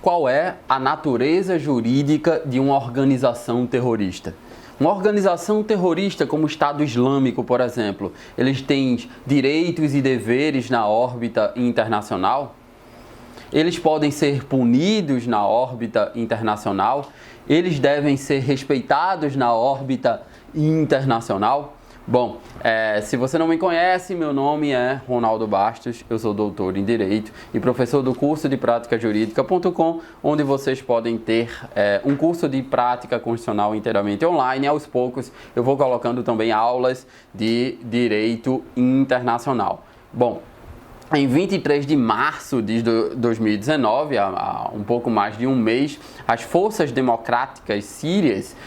qual é a natureza jurídica de uma organização terrorista. Uma organização terrorista como o Estado Islâmico, por exemplo, eles têm direitos e deveres na órbita internacional? Eles podem ser punidos na órbita internacional? Eles devem ser respeitados na órbita internacional? Bom, se você não me conhece, meu nome é Ronaldo Bastos, eu sou doutor em Direito e professor do curso de prática jurídica.com, onde vocês podem ter um curso de prática constitucional inteiramente online. Aos poucos eu vou colocando também aulas de Direito Internacional. Bom, em 23 de março de 2019, há um pouco mais de um mês, as Forças Democráticas Sírias,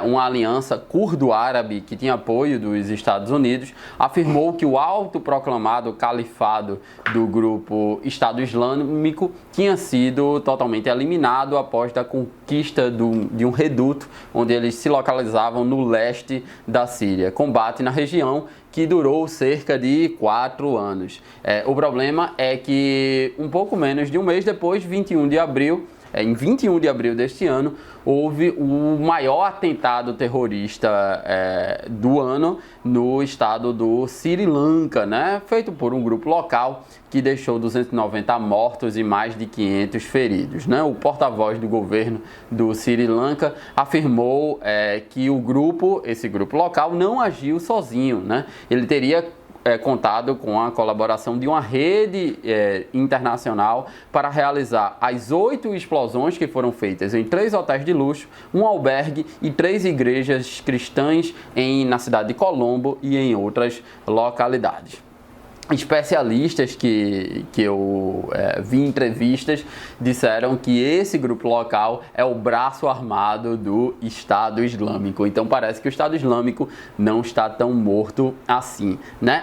uma aliança curdo-árabe que tinha apoio dos Estados Unidos, afirmou que o autoproclamado califado do grupo Estado Islâmico tinha sido totalmente eliminado após a conquista de um reduto onde eles se localizavam no leste da Síria. Combate na região que durou cerca de 4 anos. O problema é que um pouco menos de um mês depois, em 21 de abril deste ano, houve o maior atentado terrorista do ano no estado do Sri Lanka, feito por um grupo local que deixou 290 mortos e mais de 500 feridos. O porta-voz do governo do Sri Lanka afirmou que esse grupo local não agiu sozinho. Ele teria contado com a colaboração de uma rede internacional para realizar as 8 explosões que foram feitas em 3 hotéis de luxo, um albergue e 3 igrejas cristãs na cidade de Colombo e em outras localidades. Especialistas que eu vi em entrevistas disseram que esse grupo local é o braço armado do Estado Islâmico. Então parece que o Estado Islâmico não está tão morto assim,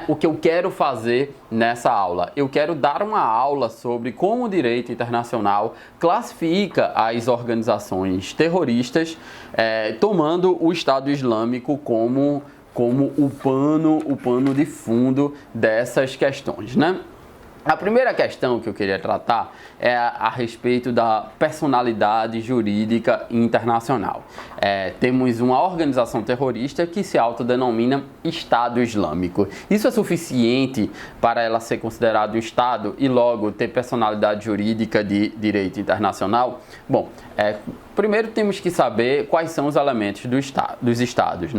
O que eu quero fazer nessa aula? Eu quero dar uma aula sobre como o direito internacional classifica as organizações terroristas, tomando o Estado Islâmico como o pano de fundo dessas questões, A primeira questão que eu queria tratar é a respeito da personalidade jurídica internacional. Temos uma organização terrorista que se autodenomina Estado Islâmico. Isso é suficiente para ela ser considerada um Estado e logo ter personalidade jurídica de direito internacional? Bom, primeiro temos que saber quais são os elementos dos Estados,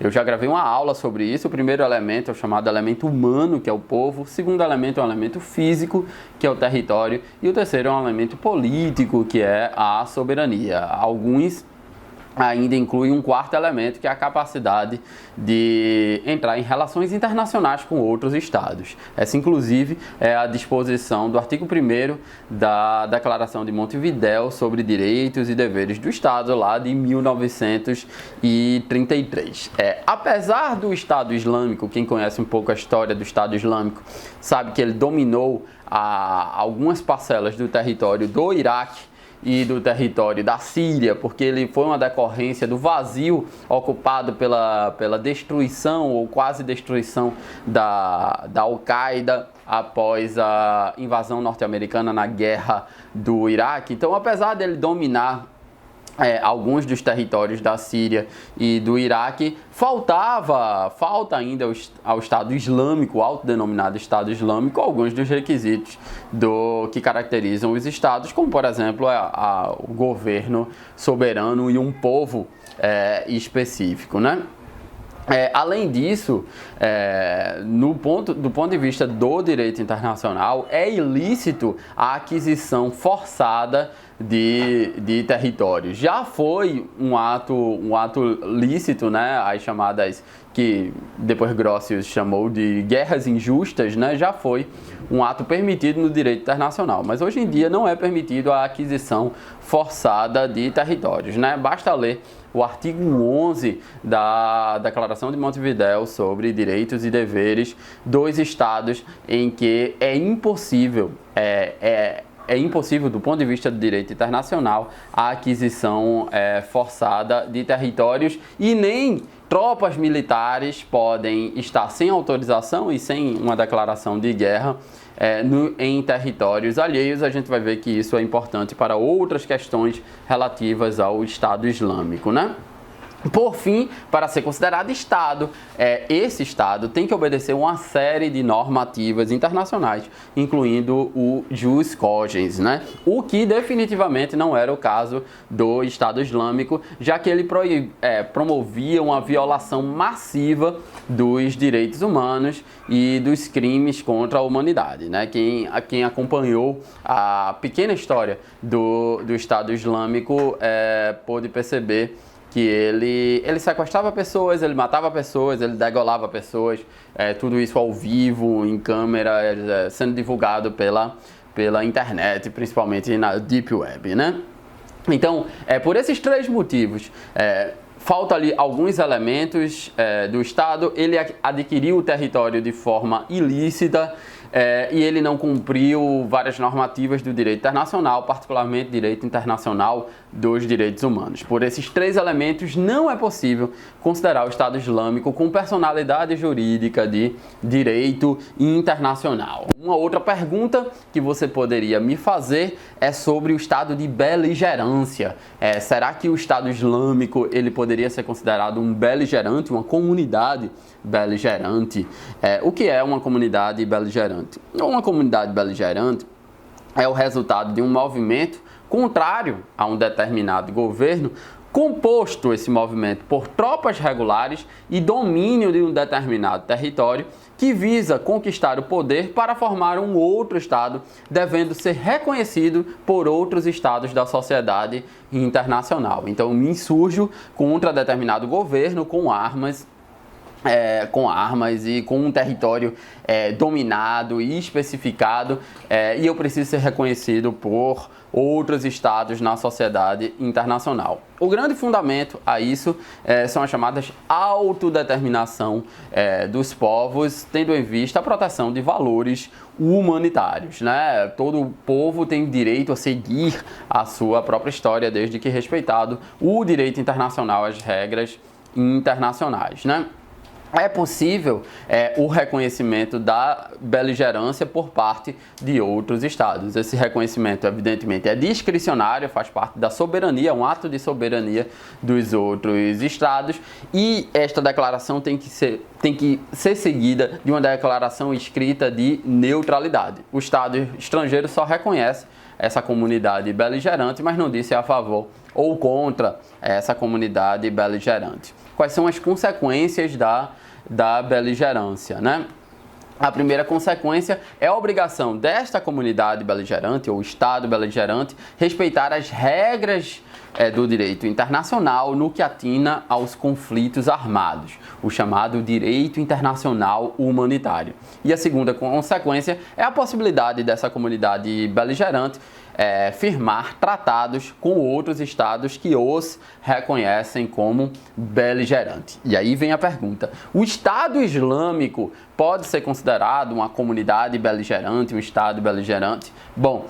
Eu já gravei uma aula sobre isso. O primeiro elemento é o chamado elemento humano, que é o povo. O segundo elemento é o elemento físico, que é o território. E o terceiro é um elemento político, que é a soberania. Alguns ainda inclui um quarto elemento, que é a capacidade de entrar em relações internacionais com outros estados. Essa, inclusive, é a disposição do artigo 1º da Declaração de Montevidéu sobre Direitos e Deveres do Estado, lá de 1933. Apesar do Estado Islâmico, quem conhece um pouco a história do Estado Islâmico sabe que ele dominou algumas parcelas do território do Iraque e do território da Síria, porque ele foi uma decorrência do vazio ocupado pela destruição ou quase destruição da Al-Qaeda após a invasão norte-americana na guerra do Iraque. Então, apesar dele dominar alguns dos territórios da Síria e do Iraque, falta ainda ao Estado Islâmico, autodenominado Estado Islâmico, alguns dos requisitos que caracterizam os estados, como, por exemplo, o governo soberano e um povo específico, Além disso, do ponto de vista do direito internacional, é ilícito a aquisição forçada de territórios. Já foi um ato lícito, as chamadas, que depois Grotius chamou de guerras injustas, Já foi um ato permitido no direito internacional, mas hoje em dia não é permitido a aquisição forçada de territórios, Basta ler o artigo 11 da Declaração de Montevidéu sobre Direitos e Deveres dos Estados, em que é impossível é impossível, do ponto de vista do direito internacional, a aquisição forçada de territórios, e nem tropas militares podem estar sem autorização e sem uma declaração de guerra em territórios alheios. A gente vai ver que isso é importante para outras questões relativas ao Estado Islâmico, né? Por fim, para ser considerado Estado, esse Estado tem que obedecer uma série de normativas internacionais, incluindo o jus cogens, né? O que definitivamente não era o caso do Estado Islâmico, já que ele promovia uma violação massiva dos direitos humanos e dos crimes contra a humanidade, né? Quem acompanhou a pequena história do Estado Islâmico pôde perceber que ele sequestrava pessoas, ele matava pessoas, ele degolava pessoas, tudo isso ao vivo, em câmera, sendo divulgado pela internet, principalmente na Deep Web, né? Então, por esses três motivos, falta ali alguns elementos do Estado. Ele adquiriu o território de forma ilícita, e ele não cumpriu várias normativas do direito internacional, particularmente direito internacional dos direitos humanos. Por esses três elementos, não é possível considerar o Estado Islâmico com personalidade jurídica de direito internacional. Uma outra pergunta que você poderia me fazer é sobre o estado de beligerância. Será que o Estado Islâmico ele poderia ser considerado um beligerante, uma comunidade beligerante? O que é uma comunidade beligerante? Uma comunidade beligerante é o resultado de um movimento contrário a um determinado governo, composto esse movimento por tropas regulares e domínio de um determinado território, que visa conquistar o poder para formar um outro Estado, devendo ser reconhecido por outros Estados da sociedade internacional. Então, me insurjo contra determinado governo com armas e com um território dominado e especificado, e eu preciso ser reconhecido por outros estados na sociedade internacional. O grande fundamento a isso são as chamadas autodeterminação dos povos, tendo em vista a proteção de valores humanitários, né? Todo povo tem direito a seguir a sua própria história, desde que respeitado o direito internacional, as regras internacionais, né? É possível o reconhecimento da beligerância por parte de outros estados. Esse reconhecimento, evidentemente, é discricionário, faz parte da soberania, um ato de soberania dos outros estados, e esta declaração tem que ser seguida de uma declaração escrita de neutralidade. O Estado estrangeiro só reconhece essa comunidade beligerante, mas não diz se é a favor ou contra essa comunidade beligerante. Quais são as consequências da beligerância, né? A primeira consequência é a obrigação desta comunidade beligerante ou Estado beligerante respeitar as regras do direito internacional no que atina aos conflitos armados, o chamado direito internacional humanitário. E a segunda consequência é a possibilidade dessa comunidade beligerante firmar tratados com outros estados que os reconhecem como beligerante. E aí vem a pergunta: o Estado Islâmico pode ser considerado uma comunidade beligerante, um Estado beligerante? Bom,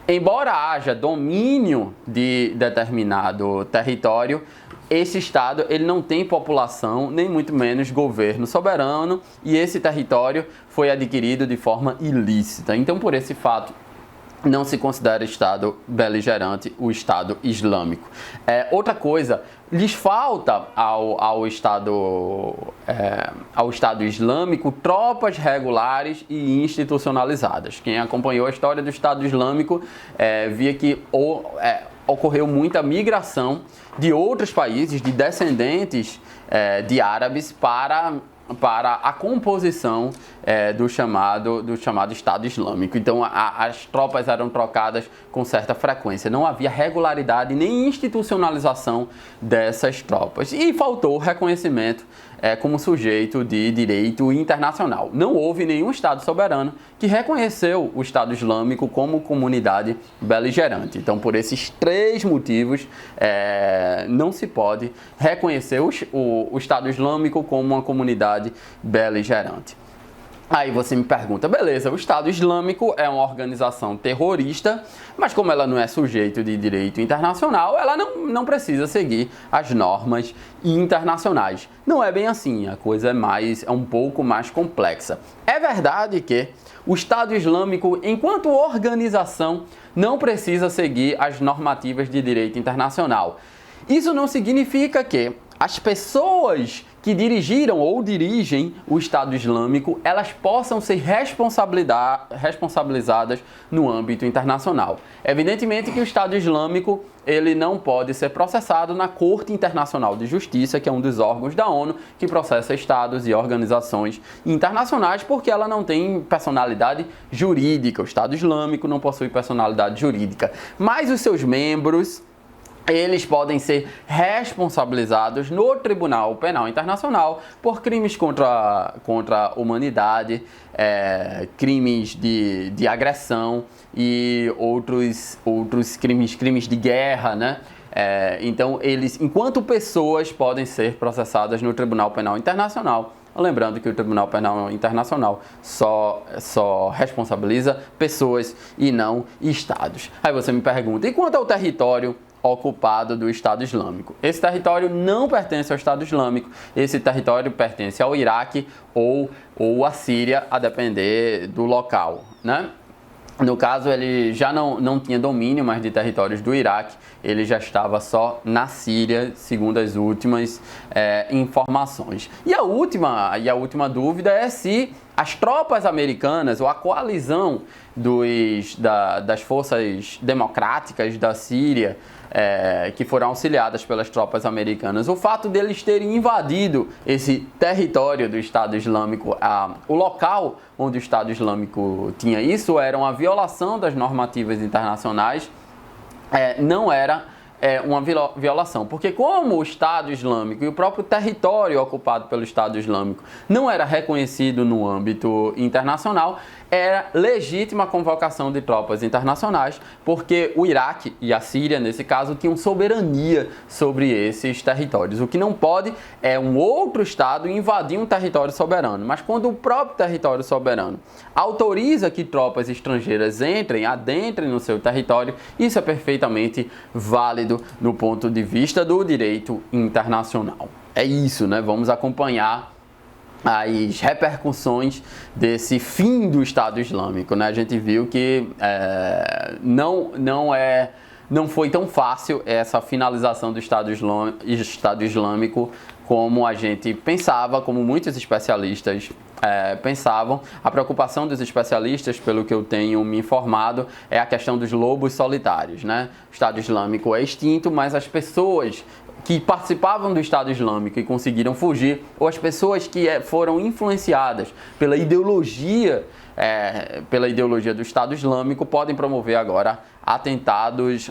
embora haja domínio de determinado território, esse Estado ele não tem população, nem muito menos governo soberano, e esse território foi adquirido de forma ilícita. Então, por esse fato, não se considera Estado beligerante o Estado Islâmico. Outra coisa, lhes falta ao Estado Islâmico tropas regulares e institucionalizadas. Quem acompanhou a história do Estado Islâmico via que ocorreu muita migração de outros países, de descendentes de árabes para a composição do chamado Estado Islâmico. Então, as tropas eram trocadas com certa frequência. Não havia regularidade nem institucionalização dessas tropas. E faltou reconhecimento como sujeito de direito internacional. Não houve nenhum Estado soberano que reconheceu o Estado Islâmico como comunidade beligerante. Então, por esses três motivos, não se pode reconhecer o Estado Islâmico como uma comunidade beligerante. Aí você me pergunta, beleza, o Estado Islâmico é uma organização terrorista, mas como ela não é sujeito de direito internacional, ela não precisa seguir as normas internacionais. Não é bem assim, a coisa é um pouco mais complexa. É verdade que o Estado Islâmico, enquanto organização, não precisa seguir as normativas de direito internacional. Isso não significa que as pessoas que dirigiram ou dirigem o Estado Islâmico, elas possam ser responsabilizadas no âmbito internacional. Evidentemente que o Estado Islâmico ele não pode ser processado na Corte Internacional de Justiça, que é um dos órgãos da ONU que processa estados e organizações internacionais, porque ela não tem personalidade jurídica. O Estado Islâmico não possui personalidade jurídica, mas os seus membros eles podem ser responsabilizados no Tribunal Penal Internacional por crimes contra a humanidade, crimes de agressão e outros crimes de guerra, né? Então, eles, enquanto pessoas, podem ser processadas no Tribunal Penal Internacional. Lembrando que o Tribunal Penal Internacional só responsabiliza pessoas e não estados. Aí você me pergunta, e quanto ao território ocupado do Estado Islâmico? Esse território não pertence ao Estado Islâmico, esse território pertence ao Iraque ou à Síria, a depender do local, né? No caso, ele já não tinha domínio mais de territórios do Iraque, ele já estava só na Síria, segundo as últimas informações. E a última dúvida é se as tropas americanas ou a coalizão das forças democráticas da Síria, que foram auxiliadas pelas tropas americanas, o fato deles terem invadido esse território do Estado Islâmico, o local onde o Estado Islâmico tinha isso, era uma violação das normativas internacionais, não era uma violação, porque como o Estado Islâmico e o próprio território ocupado pelo Estado Islâmico não era reconhecido no âmbito internacional, era legítima a convocação de tropas internacionais, porque o Iraque e a Síria, nesse caso, tinham soberania sobre esses territórios. O que não pode é um outro Estado invadir um território soberano, mas quando o próprio território soberano autoriza que tropas estrangeiras adentrem no seu território, isso é perfeitamente válido no ponto de vista do direito internacional. É isso, né? Vamos acompanhar as repercussões desse fim do Estado Islâmico, né? A gente viu que não foi tão fácil essa finalização do Estado Islâmico como a gente pensava, como muitos especialistas pensavam. A preocupação dos especialistas, pelo que eu tenho me informado, é a questão dos lobos solitários, né? O Estado Islâmico é extinto, mas as pessoas que participavam do Estado Islâmico e conseguiram fugir, ou as pessoas que foram influenciadas pela ideologia do Estado Islâmico, podem promover agora atentados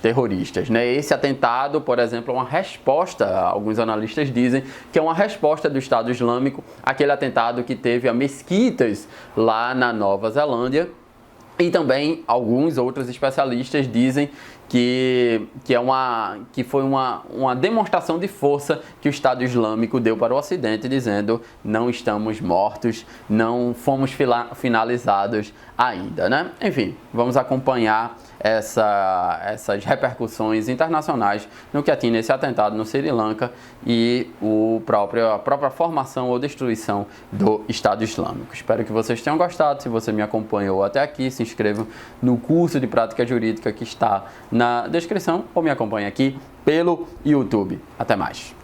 terroristas, né? Esse atentado, por exemplo, é uma resposta, alguns analistas dizem que é uma resposta do Estado Islâmico àquele atentado que teve a mesquitas lá na Nova Zelândia. E também alguns outros especialistas dizem que foi uma demonstração de força que o Estado Islâmico deu para o Ocidente, dizendo: não estamos mortos, não fomos finalizados ainda, né? Enfim, vamos acompanhar essas repercussões internacionais no que atinge esse atentado no Sri Lanka e a própria formação ou destruição do Estado Islâmico. Espero que vocês tenham gostado. Se você me acompanhou até aqui, se inscreva no curso de prática jurídica que está na descrição ou me acompanhe aqui pelo YouTube. Até mais!